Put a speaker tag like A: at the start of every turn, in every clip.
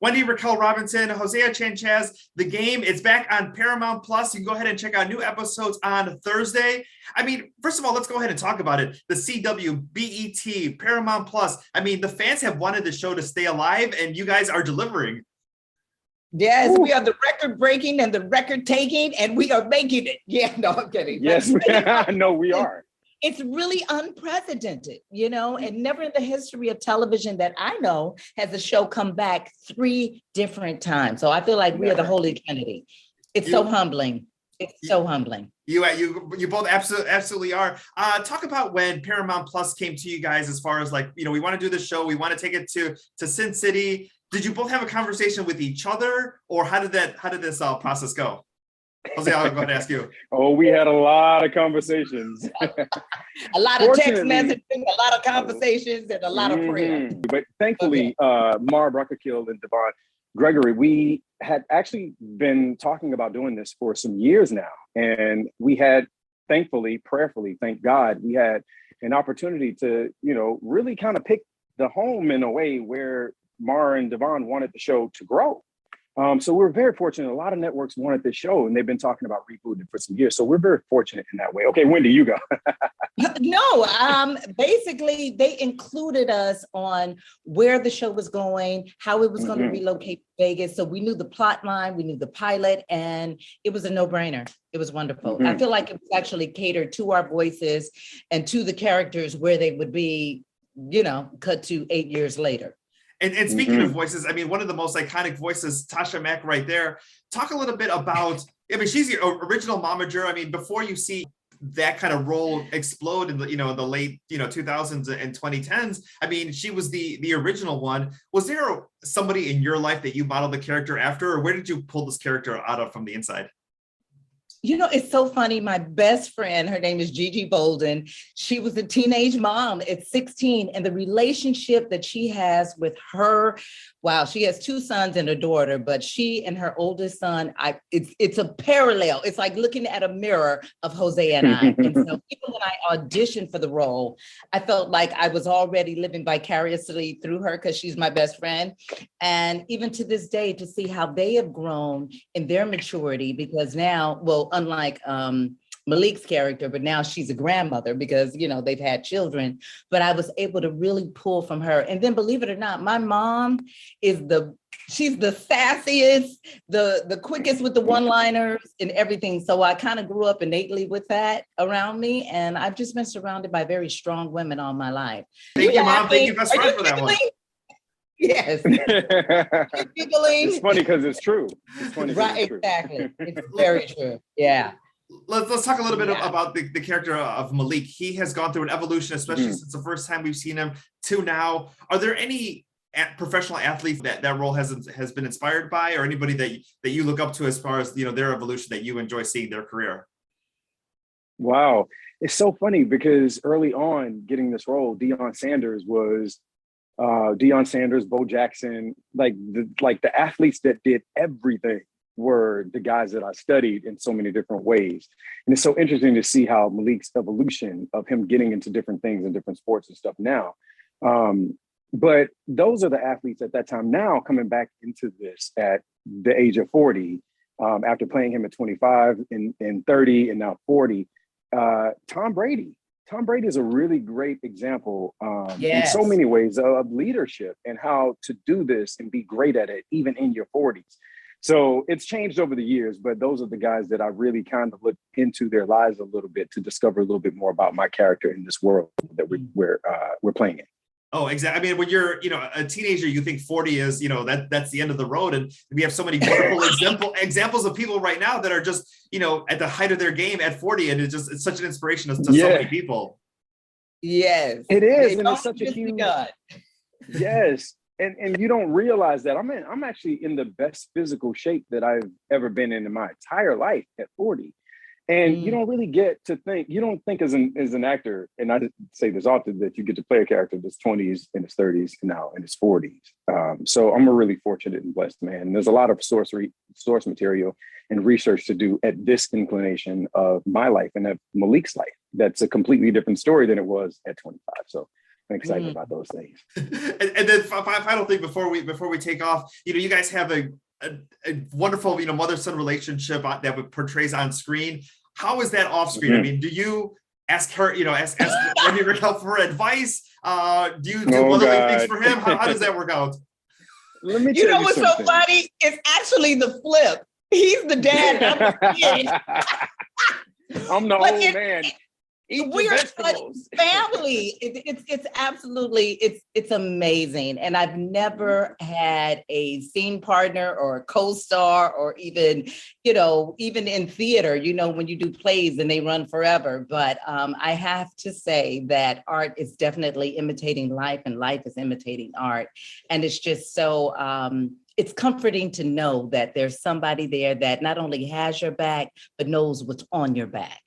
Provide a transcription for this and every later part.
A: Wendy Raquel Robinson, Hosea Chanchez. The Game, it's back on Paramount Plus. You can go ahead and check out new episodes on Thursday. I mean, first of all, let's go ahead and talk about it. The CW, BET, Paramount Plus. I mean, the fans have wanted the show to stay alive, and you guys are delivering.
B: Yes, we are the record breaking and the record taking, and we are making it. Yeah, no, I'm kidding.
C: Yes, no, we are.
B: It's really unprecedented, and never in the history of television that I know has a show come back 3 different times. So I feel like we are the Holy Trinity. It's so humbling. It's so humbling.
A: You both absolutely are. Talk about when Paramount Plus came to you guys as far as like, we want to do this show. We want to take it to Sin City. Did you both have a conversation with each other, or how did this process go? Jose, I'll go ahead and ask you.
C: Oh, we had a lot of conversations.
B: A lot of text messaging, a lot of conversations, and a lot of prayer.
C: But thankfully, Mara Bruckerkill and Devon Gregory, we had actually been talking about doing this for some years now. And we had, thankfully, prayerfully, thank God, we had an opportunity to, really kind of pick the home in a way where Mara and Devon wanted the show to grow. So we're very fortunate. A lot of networks wanted this show, and they've been talking about rebooting for some years. So we're very fortunate in that way. Okay, Wendy, you go.
B: No, basically, they included us on where the show was going, how it was going to relocate to Vegas. So we knew the plot line, we knew the pilot, and it was a no-brainer. It was wonderful. I feel like it was actually catered to our voices and to the characters where they would be, cut to 8 years later.
A: And speaking of voices, I mean, one of the most iconic voices, Tasha Mack right there. Talk a little bit about, she's the original Momager. I mean, before you see that kind of role explode in the, the late, 2000s and 2010s, I mean, she was the original one. Was there somebody in your life that you modeled the character after, or where did you pull this character out of from the inside?
B: It's so funny. My best friend, her name is Gigi Bolden. She was a teenage mom at 16, and the relationship that she has with she has 2 sons and a daughter, but she and her oldest son, it's a parallel. It's like looking at a mirror of Hosea and I. And so even when I auditioned for the role, I felt like I was already living vicariously through her because she's my best friend. And even to this day, to see how they have grown in their maturity, because now, unlike Malik's character, but now she's a grandmother because, they've had children, but I was able to really pull from her. And then believe it or not, my mom she's the sassiest, the quickest with the one-liners and everything. So I kind of grew up innately with that around me. And I've just been surrounded by very strong women all my life.
A: Thank you, Mom. Thank you, best friend, for that one.
B: Yes.
C: It's funny because it's true.
B: Exactly. It's very true. Yeah.
A: Let's talk a little bit about the character of Malik. He has gone through an evolution, especially since the first time we've seen him to now. Are there any professional athletes that role has been inspired by, or anybody that you look up to as far as their evolution that you enjoy seeing their career?
C: Wow, it's so funny because early on getting this role, Deion Sanders, Bo Jackson, like the athletes that did everything were the guys that I studied in so many different ways. And it's so interesting to see how Malik's evolution of him getting into different things and different sports and stuff now. But those are the athletes at that time. Now coming back into this at the age of 40, after playing him at 25 and 30 and now 40, Tom Brady. Tom Brady is a really great example in so many ways of leadership and how to do this and be great at it, even in your 40s. So it's changed over the years, but those are the guys that I really kind of looked into their lives a little bit to discover a little bit more about my character in this world that we're playing in.
A: Oh, exactly. I mean, when you're, a teenager, you think 40 is, that's the end of the road. And we have so many wonderful examples of people right now that are just, at the height of their game at 40. And it's such an inspiration to so many people.
B: Yes.
C: It is. And it's such a huge, yes. And you don't realize that I'm actually in the best physical shape that I've ever been in my entire life at 40. And you don't really get to think, you don't think as an actor, and I say this often, that you get to play a character that's 20s, in his 30s, and now in his 40s. So I'm a really fortunate and blessed man. And there's a lot of source material and research to do at this inclination of my life and of Malik's life. That's a completely different story than it was at 25. So I'm excited about those things.
A: And then final thing before we take off, you guys have a wonderful, mother-son relationship that portrays on screen. How is that off screen? I mean, do you ask her, ask Wendy Raquel for advice? Do you do motherly things for him? How does that work out?
C: Let me tell you
B: what's
C: something.
B: so funny? It's actually the flip. He's the dad. I'm the kid.
C: I'm the old man.
B: We're a family. It's absolutely, it's amazing. And I've never had a scene partner or a co-star or even in theater, when you do plays and they run forever. But I have to say that art is definitely imitating life and life is imitating art. And it's just so, it's comforting to know that there's somebody there that not only has your back, but knows what's on your back.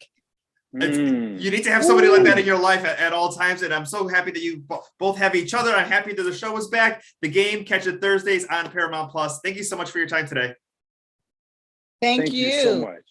A: You need to have somebody like that in your life at all times. And I'm so happy that you both have each other. I'm happy that the show is back. The Game, catch it Thursdays on Paramount Plus. Thank you so much for your time today.
B: Thank you
C: so much.